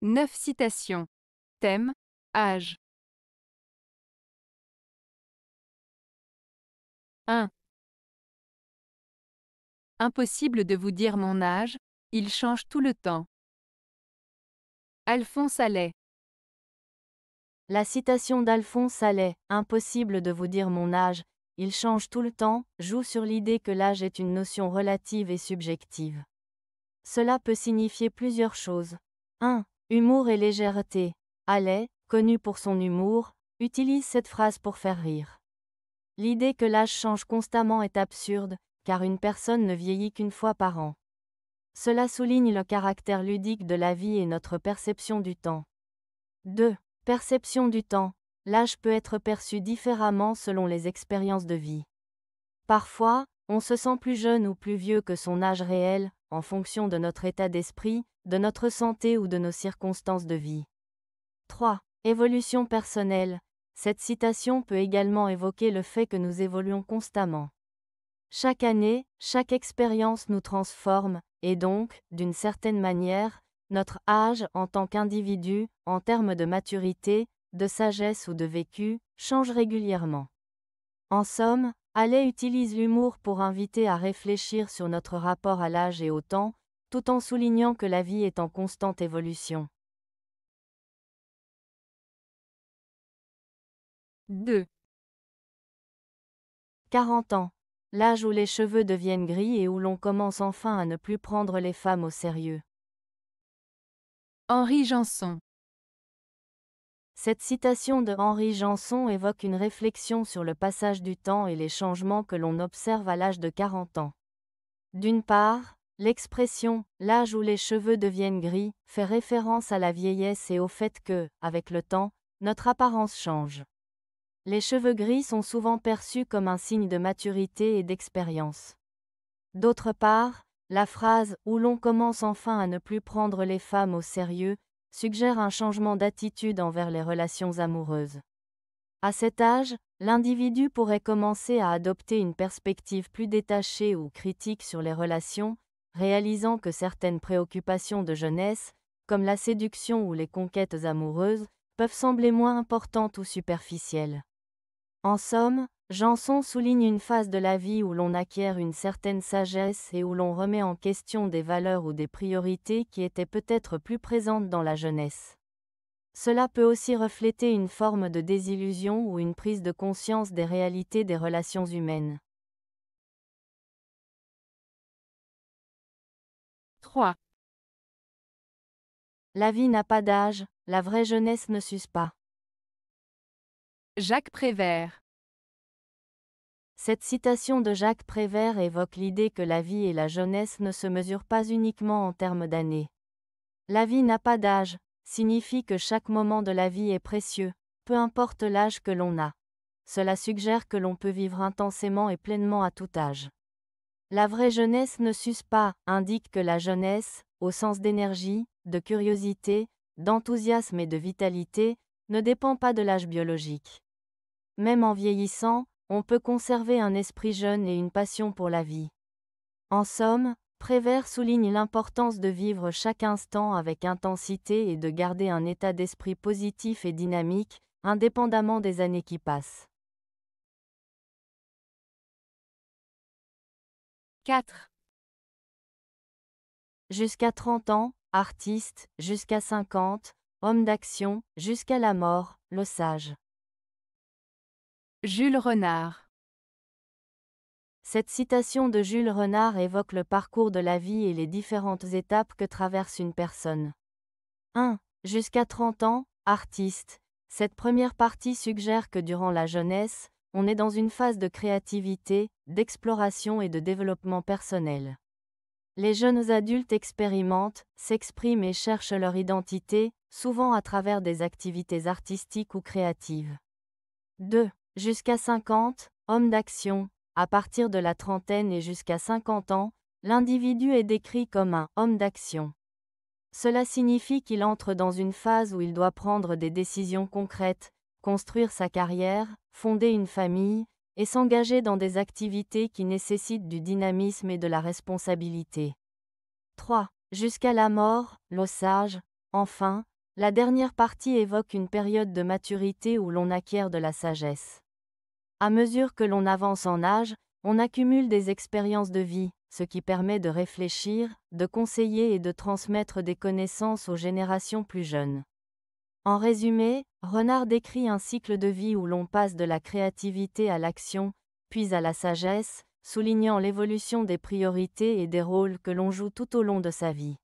9 citations. Thème, âge. 1. Impossible de vous dire mon âge, il change tout le temps. Alphonse Allais. La citation d'Alphonse Allais, « Impossible de vous dire mon âge, il change tout le temps », joue sur l'idée que l'âge est une notion relative et subjective. Cela peut signifier plusieurs choses. 1. Humour et légèreté. Allais, connu pour son humour, utilise cette phrase pour faire rire. L'idée que l'âge change constamment est absurde, car une personne ne vieillit qu'une fois par an. Cela souligne le caractère ludique de la vie et notre perception du temps. 2. Perception du temps. L'âge peut être perçu différemment selon les expériences de vie. Parfois, on se sent plus jeune ou plus vieux que son âge réel, en fonction de notre état d'esprit, de notre santé ou de nos circonstances de vie. 3. Évolution personnelle. Cette citation peut également évoquer le fait que nous évoluons constamment. Chaque année, chaque expérience nous transforme, et donc, d'une certaine manière, notre âge en tant qu'individu, en termes de maturité, de sagesse ou de vécu, change régulièrement. En somme, Allais utilise l'humour pour inviter à réfléchir sur notre rapport à l'âge et au temps, tout en soulignant que la vie est en constante évolution. 2. 40 ans. L'âge où les cheveux deviennent gris et où l'on commence enfin à ne plus prendre les femmes au sérieux. Henri Janson. Cette citation de Henri Janson évoque une réflexion sur le passage du temps et les changements que l'on observe à l'âge de 40 ans. D'une part, l'expression « l'âge où les cheveux deviennent gris » fait référence à la vieillesse et au fait que, avec le temps, notre apparence change. Les cheveux gris sont souvent perçus comme un signe de maturité et d'expérience. D'autre part, la phrase « où l'on commence enfin à ne plus prendre les femmes au sérieux » suggère un changement d'attitude envers les relations amoureuses. À cet âge, l'individu pourrait commencer à adopter une perspective plus détachée ou critique sur les relations, réalisant que certaines préoccupations de jeunesse, comme la séduction ou les conquêtes amoureuses, peuvent sembler moins importantes ou superficielles. En somme, Janson souligne une phase de la vie où l'on acquiert une certaine sagesse et où l'on remet en question des valeurs ou des priorités qui étaient peut-être plus présentes dans la jeunesse. Cela peut aussi refléter une forme de désillusion ou une prise de conscience des réalités des relations humaines. 3. La vie n'a pas d'âge, la vraie jeunesse ne s'use pas. Jacques Prévert. Cette citation de Jacques Prévert évoque l'idée que la vie et la jeunesse ne se mesurent pas uniquement en termes d'années. La vie n'a pas d'âge signifie que chaque moment de la vie est précieux, peu importe l'âge que l'on a. Cela suggère que l'on peut vivre intensément et pleinement à tout âge. La vraie jeunesse ne s'use pas, indique que la jeunesse, au sens d'énergie, de curiosité, d'enthousiasme et de vitalité, ne dépend pas de l'âge biologique. Même en vieillissant, on peut conserver un esprit jeune et une passion pour la vie. En somme, Prévert souligne l'importance de vivre chaque instant avec intensité et de garder un état d'esprit positif et dynamique, indépendamment des années qui passent. 4. Jusqu'à 30 ans, artiste, jusqu'à 50, homme d'action, jusqu'à la mort, le sage. Jules Renard. Cette citation de Jules Renard évoque le parcours de la vie et les différentes étapes que traverse une personne. 1. Jusqu'à 30 ans, artiste. Cette première partie suggère que durant la jeunesse, on est dans une phase de créativité, d'exploration et de développement personnel. Les jeunes adultes expérimentent, s'expriment et cherchent leur identité, souvent à travers des activités artistiques ou créatives. 2. Jusqu'à 50, homme d'action. À partir de la trentaine et jusqu'à 50 ans, l'individu est décrit comme un homme d'action. Cela signifie qu'il entre dans une phase où il doit prendre des décisions concrètes, construire sa carrière, fonder une famille, et s'engager dans des activités qui nécessitent du dynamisme et de la responsabilité. 3. Jusqu'à la mort, le sage. Enfin, La dernière partie évoque une période de maturité où l'on acquiert de la sagesse. À mesure que l'on avance en âge, on accumule des expériences de vie, ce qui permet de réfléchir, de conseiller et de transmettre des connaissances aux générations plus jeunes. En résumé, Renard décrit un cycle de vie où l'on passe de la créativité à l'action, puis à la sagesse, soulignant l'évolution des priorités et des rôles que l'on joue tout au long de sa vie.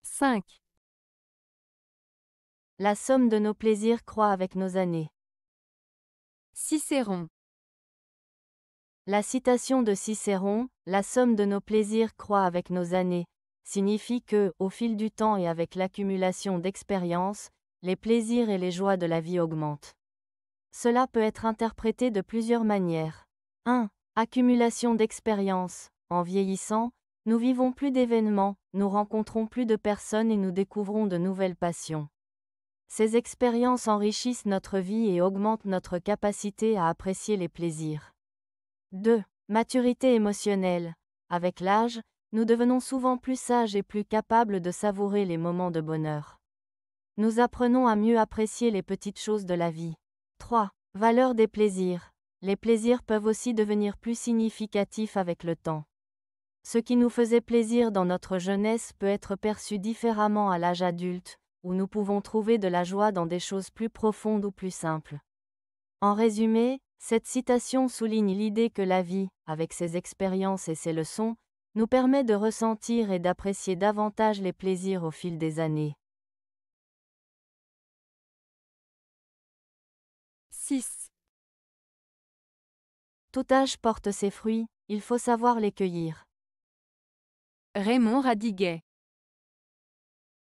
5. La somme de nos plaisirs croît avec nos années. Cicéron. La citation de Cicéron, « La somme de nos plaisirs croît avec nos années », signifie que, au fil du temps et avec l'accumulation d'expériences, les plaisirs et les joies de la vie augmentent. Cela peut être interprété de plusieurs manières. 1. Accumulation d'expériences. En vieillissant, nous vivons plus d'événements, nous rencontrons plus de personnes et nous découvrons de nouvelles passions. Ces expériences enrichissent notre vie et augmentent notre capacité à apprécier les plaisirs. 2. Maturité émotionnelle. Avec l'âge, nous devenons souvent plus sages et plus capables de savourer les moments de bonheur. Nous apprenons à mieux apprécier les petites choses de la vie. 3. Valeur des plaisirs. Les plaisirs peuvent aussi devenir plus significatifs avec le temps. Ce qui nous faisait plaisir dans notre jeunesse peut être perçu différemment à l'âge adulte, où nous pouvons trouver de la joie dans des choses plus profondes ou plus simples. En résumé, cette citation souligne l'idée que la vie, avec ses expériences et ses leçons, nous permet de ressentir et d'apprécier davantage les plaisirs au fil des années. 6. Tout âge porte ses fruits, il faut savoir les cueillir. Raymond Radiguet.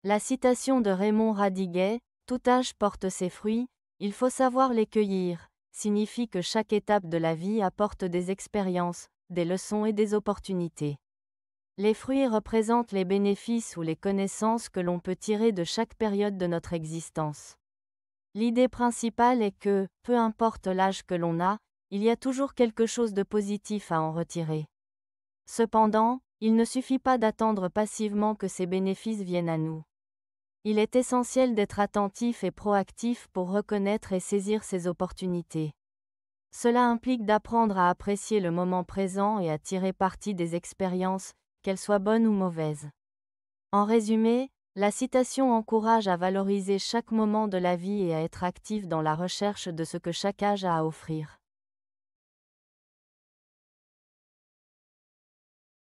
La citation de Raymond Radiguet, « Tout âge porte ses fruits, il faut savoir les cueillir », signifie que chaque étape de la vie apporte des expériences, des leçons et des opportunités. Les fruits représentent les bénéfices ou les connaissances que l'on peut tirer de chaque période de notre existence. L'idée principale est que, peu importe l'âge que l'on a, il y a toujours quelque chose de positif à en retirer. Cependant, il ne suffit pas d'attendre passivement que ces bénéfices viennent à nous. Il est essentiel d'être attentif et proactif pour reconnaître et saisir ces opportunités. Cela implique d'apprendre à apprécier le moment présent et à tirer parti des expériences, qu'elles soient bonnes ou mauvaises. En résumé, la citation encourage à valoriser chaque moment de la vie et à être actif dans la recherche de ce que chaque âge a à offrir.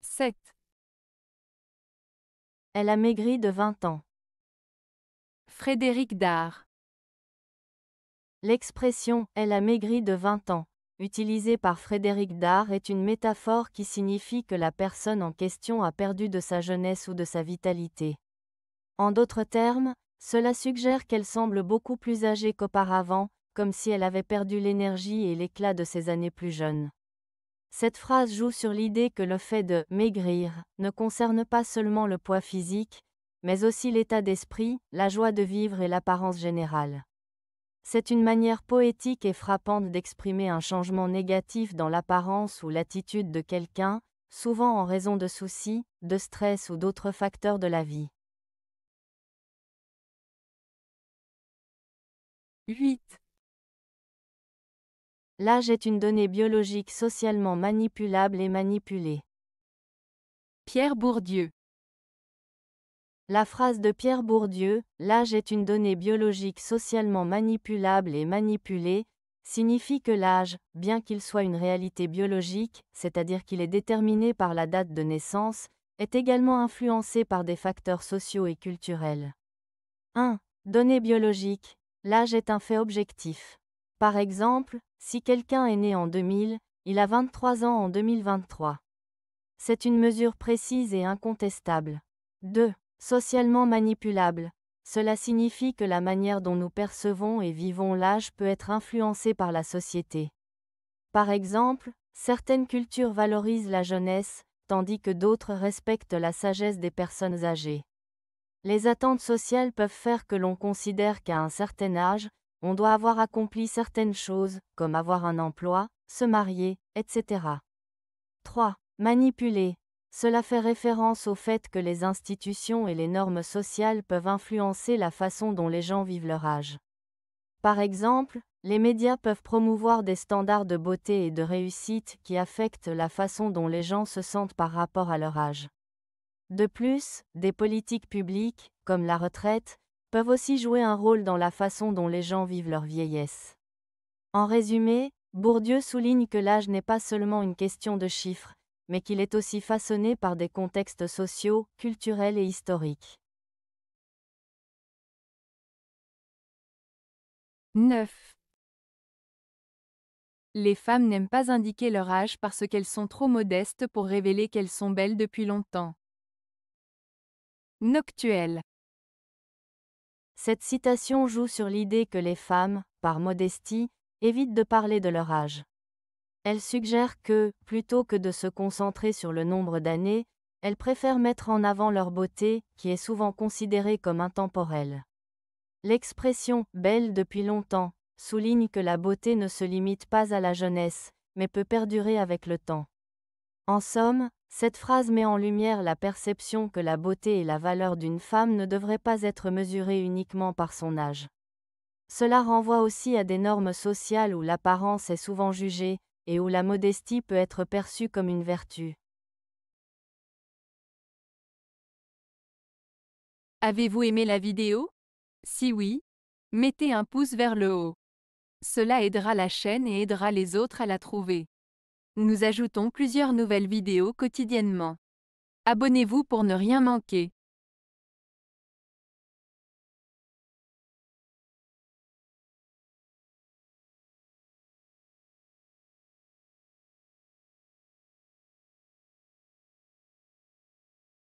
7. Elle a maigri de 20 ans. Frédéric Dard. L'expression « elle a maigri de 20 ans », utilisée par Frédéric Dard est une métaphore qui signifie que la personne en question a perdu de sa jeunesse ou de sa vitalité. En d'autres termes, cela suggère qu'elle semble beaucoup plus âgée qu'auparavant, comme si elle avait perdu l'énergie et l'éclat de ses années plus jeunes. Cette phrase joue sur l'idée que le fait de « maigrir » ne concerne pas seulement le poids physique, mais aussi l'état d'esprit, la joie de vivre et l'apparence générale. C'est une manière poétique et frappante d'exprimer un changement négatif dans l'apparence ou l'attitude de quelqu'un, souvent en raison de soucis, de stress ou d'autres facteurs de la vie. 8. L'âge est une donnée biologique socialement manipulable et manipulée. Pierre Bourdieu. La phrase de Pierre Bourdieu, « L'âge est une donnée biologique socialement manipulable et manipulée », signifie que l'âge, bien qu'il soit une réalité biologique, c'est-à-dire qu'il est déterminé par la date de naissance, est également influencé par des facteurs sociaux et culturels. 1. Données biologiques. L'âge est un fait objectif. Par exemple, si quelqu'un est né en 2000, il a 23 ans en 2023. C'est une mesure précise et incontestable. 2. Socialement manipulable. Cela signifie que la manière dont nous percevons et vivons l'âge peut être influencée par la société. Par exemple, certaines cultures valorisent la jeunesse, tandis que d'autres respectent la sagesse des personnes âgées. Les attentes sociales peuvent faire que l'on considère qu'à un certain âge, on doit avoir accompli certaines choses, comme avoir un emploi, se marier, etc. 3. Manipuler. Cela fait référence au fait que les institutions et les normes sociales peuvent influencer la façon dont les gens vivent leur âge. Par exemple, les médias peuvent promouvoir des standards de beauté et de réussite qui affectent la façon dont les gens se sentent par rapport à leur âge. De plus, des politiques publiques, comme la retraite, peuvent aussi jouer un rôle dans la façon dont les gens vivent leur vieillesse. En résumé, Bourdieu souligne que l'âge n'est pas seulement une question de chiffres, mais qu'il est aussi façonné par des contextes sociaux, culturels et historiques. 9. Les femmes n'aiment pas indiquer leur âge parce qu'elles sont trop modestes pour révéler qu'elles sont belles depuis longtemps. Noctuel. Cette citation joue sur l'idée que les femmes, par modestie, évitent de parler de leur âge. Elle suggère que, plutôt que de se concentrer sur le nombre d'années, elles préfèrent mettre en avant leur beauté, qui est souvent considérée comme intemporelle. L'expression « belle depuis longtemps » souligne que la beauté ne se limite pas à la jeunesse, mais peut perdurer avec le temps. En somme, cette phrase met en lumière la perception que la beauté et la valeur d'une femme ne devraient pas être mesurées uniquement par son âge. Cela renvoie aussi à des normes sociales où l'apparence est souvent jugée, et où la modestie peut être perçue comme une vertu. Avez-vous aimé la vidéo? Si oui, mettez un pouce vers le haut. Cela aidera la chaîne et aidera les autres à la trouver. Nous ajoutons plusieurs nouvelles vidéos quotidiennement. Abonnez-vous pour ne rien manquer.